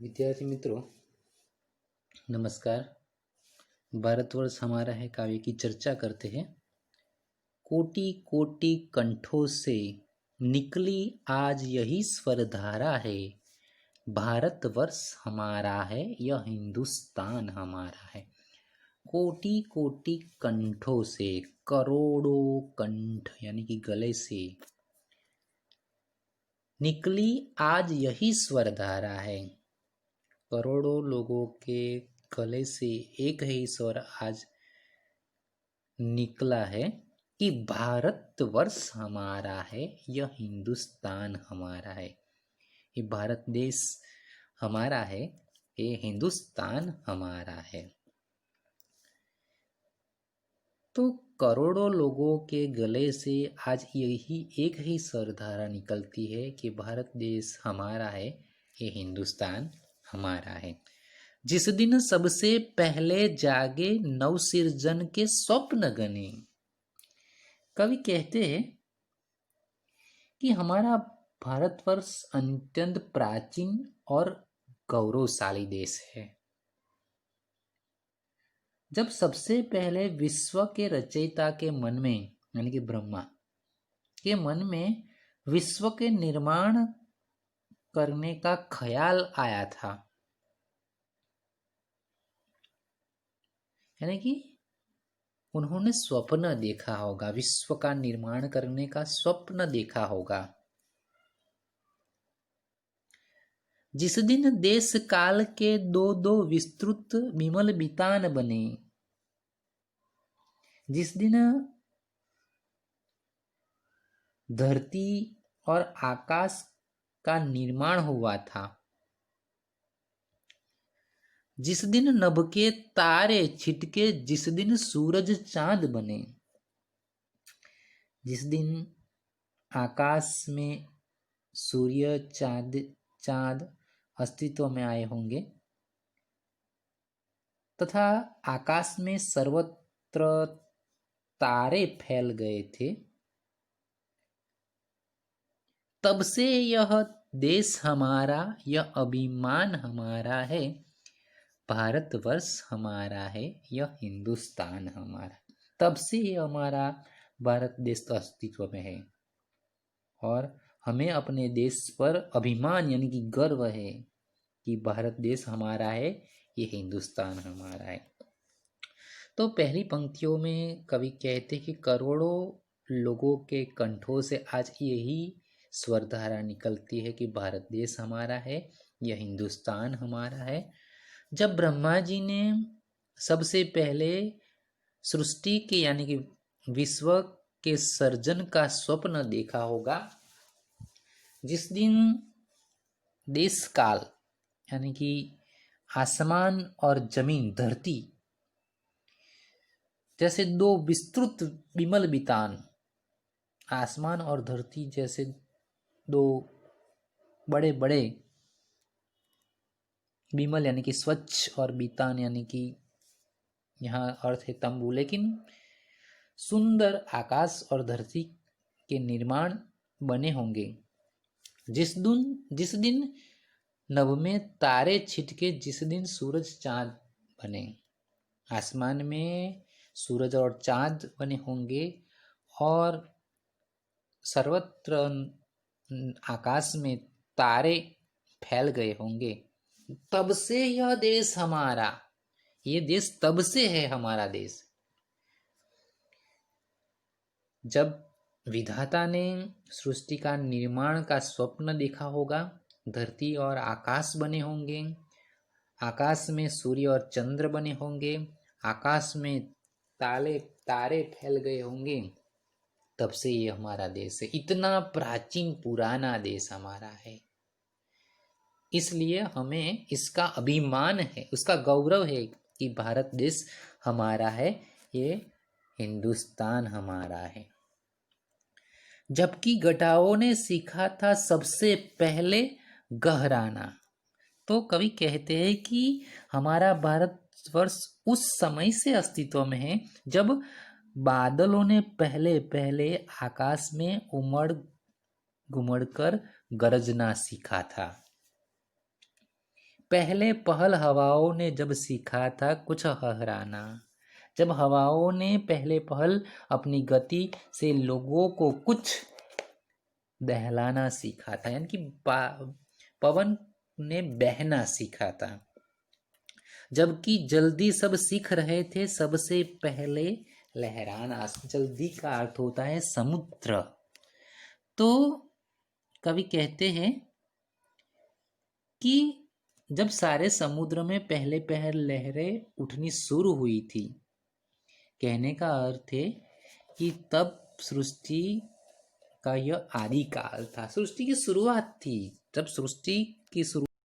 विद्यार्थी मित्रों, नमस्कार। भारतवर्ष हमारा है काव्य की चर्चा करते हैं। कोटि कोटि कंठों से निकली आज यही स्वर धारा है। भारतवर्ष हमारा है, यह हिंदुस्तान हमारा है। कोटि कोटि कंठों से, करोड़ों कंठ यानी कि गले से निकली आज यही स्वर धारा है। करोड़ों लोगों के गले से एक ही स्वर आज निकला है कि भारतवर्ष हमारा है, यह हिंदुस्तान हमारा है। ये भारत देश हमारा है, ये हिंदुस्तान हमारा है। तो करोड़ों लोगों के गले से आज यही एक ही स्वरधारा निकलती है कि भारत देश हमारा है, ये हिंदुस्तान हमारा है। जिस दिन सबसे पहले जागे नवसृजन के स्वप्न गने। कवि कहते हैं कि हमारा भारतवर्ष अत्यंत प्राचीन और गौरवशाली देश है। जब सबसे पहले विश्व के रचयिता के मन में यानी कि ब्रह्मा के मन में विश्व के निर्माण करने का ख्याल आया था, यानी कि उन्होंने स्वप्न देखा होगा, विश्व का निर्माण करने का स्वप्न देखा होगा। जिस दिन देश काल के दो दो विस्तृत विमल बितान बने, जिस दिन धरती और आकाश का निर्माण हुआ था, जिस दिन नभ के तारे छिटके, जिस दिन सूरज चांद बने, जिस दिन आकाश में सूर्य चांद अस्तित्व में आए होंगे तथा आकाश में सर्वत्र तारे फैल गए थे, तब से यह देश हमारा, यह अभिमान हमारा है। भारतवर्ष हमारा है, यह हिंदुस्तान हमारा। तब से ही हमारा भारत देश अस्तित्व में है और हमें अपने देश पर अभिमान यानी कि गर्व है कि भारत देश हमारा है, ये हिंदुस्तान हमारा है। तो पहली पंक्तियों में कवि कहते कि करोड़ों लोगों के कंठों से आज यही स्वरधारा निकलती है कि भारत देश हमारा है, यह हिंदुस्तान हमारा है। जब ब्रह्मा जी ने सबसे पहले सृष्टि के यानी कि विश्व के सर्जन का स्वप्न देखा होगा, जिस दिन देश काल यानी कि आसमान और जमीन धरती जैसे दो विस्तृत विमल बितान, आसमान और धरती जैसे दो बड़े बड़े विमल यानी कि स्वच्छ और बितान यानी कि यहाँ अर्थ है तंबू, लेकिन सुंदर आकाश और धरती के निर्माण बने होंगे। जिस दिन नभ में तारे छिटके, जिस दिन सूरज चांद बने, आसमान में सूरज और चांद बने होंगे और सर्वत्र आकाश में तारे फैल गए होंगे, तब से यह देश हमारा, ये देश तब से है हमारा देश। जब विधाता ने सृष्टि का निर्माण का स्वप्न देखा होगा, धरती और आकाश बने होंगे, आकाश में सूर्य और चंद्र बने होंगे, आकाश में तारे फैल गए होंगे, तब से ये हमारा देश है। इतना प्राचीन पुराना देश हमारा है, इसलिए हमें इसका अभिमान है, उसका गौरव है कि भारत देश हमारा है, ये हिंदुस्तान हमारा है। जबकि घटाओं ने सीखा था सबसे पहले गहराना। तो कवि कहते हैं कि हमारा भारतवर्ष उस समय से अस्तित्व में है जब बादलों ने पहले पहले आकाश में उमड़ घुमड़ कर गरजना सीखा था। पहले पहल हवाओं ने जब सीखा था कुछ हहराना। जब हवाओं ने पहले पहल अपनी गति से लोगों को कुछ दहलाना सीखा था, यानी कि पवन ने बहना सीखा था, जबकि जल्दी सब सीख रहे थे सबसे पहले लहराना। जल्दी का अर्थ होता है समुद्र। तो कवि कहते हैं कि जब सारे समुद्र में पहले पहल लहरें उठनी शुरू हुई थी, कहने का अर्थ है कि तब सृष्टि का यह आदि काल था, सृष्टि की शुरुआत थी। जब सृष्टि की शुरू